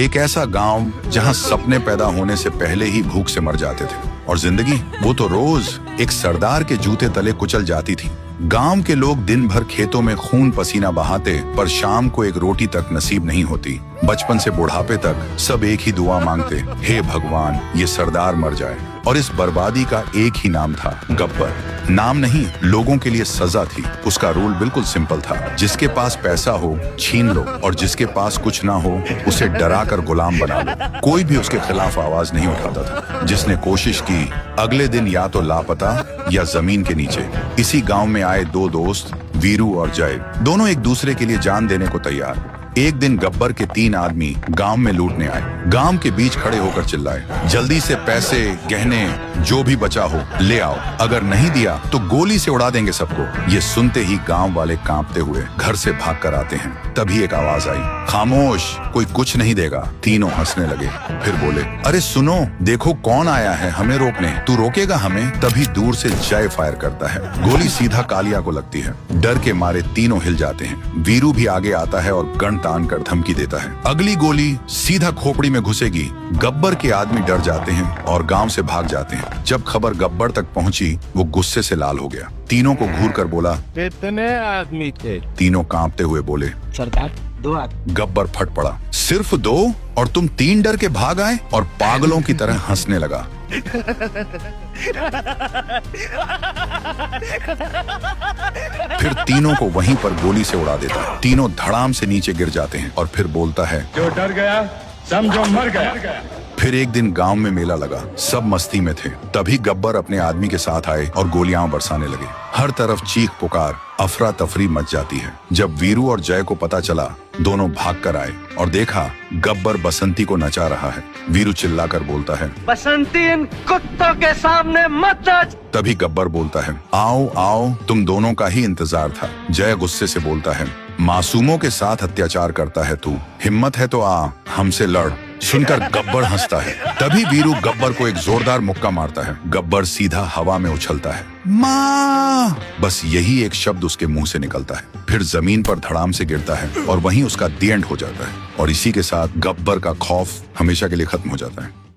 एक ऐसा गांव जहां सपने पैदा होने से पहले ही भूख से मर जाते थे और जिंदगी वो तो रोज एक सरदार के जूते तले कुचल जाती थी। गांव के लोग दिन भर खेतों में खून पसीना बहाते, पर शाम को एक रोटी तक नसीब नहीं होती। बचपन से बुढ़ापे तक सब एक ही दुआ मांगते, हे भगवान ये सरदार मर जाए। और इस बर्बादी का एक ही नाम था, गब्बर। नाम नहीं, लोगों के लिए सजा थी। उसका रूल बिल्कुल सिंपल था, जिसके पास पैसा हो छीन लो और जिसके पास कुछ ना हो उसे डरा कर गुलाम बना लो। कोई भी उसके खिलाफ आवाज नहीं उठाता था। जिसने कोशिश की अगले दिन या तो लापता या जमीन के नीचे। इसी गांव में आए दो दोस्त, वीरू और जय, दोनों एक दूसरे के लिए जान देने को तैयार। एक दिन गब्बर के 3 आदमी गांव में लूटने आए। गांव के बीच खड़े होकर चिल्लाए, जल्दी से पैसे गहने जो भी बचा हो ले आओ, अगर नहीं दिया तो गोली से उड़ा देंगे सबको। ये सुनते ही गांव वाले कांपते हुए घर से भाग कर आते हैं। तभी एक आवाज आई, खामोश, कोई कुछ नहीं देगा। तीनों हंसने लगे, फिर बोले, अरे सुनो, देखो कौन आया है हमें रोकने, तू रोकेगा हमें? तभी दूर से जय फायर करता है। गोली सीधा कालिया को लगती है। डर के मारे तीनों हिल जाते हैं। वीरू भी आगे आता है और गन तान कर धमकी देता है, अगली गोली सीधा खोपड़ी में घुसेगी। गब्बर के आदमी डर जाते हैं और गांव से भाग जाते हैं। जब खबर गब्बर तक पहुंची, वो गुस्से से लाल हो गया। तीनों को घूर कर बोला, कितने आदमी थे? तीनों कांपते हुए बोले, सरदार 2 आदमी। गब्बर फट पड़ा, सिर्फ 2? और तुम 3 डर के भाग आए? और पागलों की तरह हंसने लगा। फिर तीनों को वहीं पर गोली से उड़ा देता है। तीनों धड़ाम से नीचे गिर जाते हैं और फिर बोलता है, जो डर गया समझो मर गया। फिर एक दिन गांव में मेला लगा, सब मस्ती में थे। तभी गब्बर अपने आदमी के साथ आए और गोलियां बरसाने लगे। हर तरफ चीख पुकार, अफरा तफरी मच जाती है। जब वीरू और जय को पता चला, दोनों भाग कर आए और देखा गब्बर बसंती को नचा रहा है। वीरू चिल्लाकर बोलता है, बसंती इन कुत्तों के सामने मत नाच। तभी गब्बर बोलता है, आओ आओ, तुम दोनों का ही इंतजार था। जय गुस्से से बोलता है, मासूमों के साथ अत्याचार करता है तू, हिम्मत है तो आ हमसे लड़। सुनकर गब्बर हंसता है। तभी वीरू गब्बर को एक जोरदार मुक्का मारता है। गब्बर सीधा हवा में उछलता है, माँ! बस यही एक शब्द उसके मुंह से निकलता है। फिर जमीन पर धड़ाम से गिरता है और वहीं उसका दी एंड हो जाता है। और इसी के साथ गब्बर का खौफ हमेशा के लिए खत्म हो जाता है।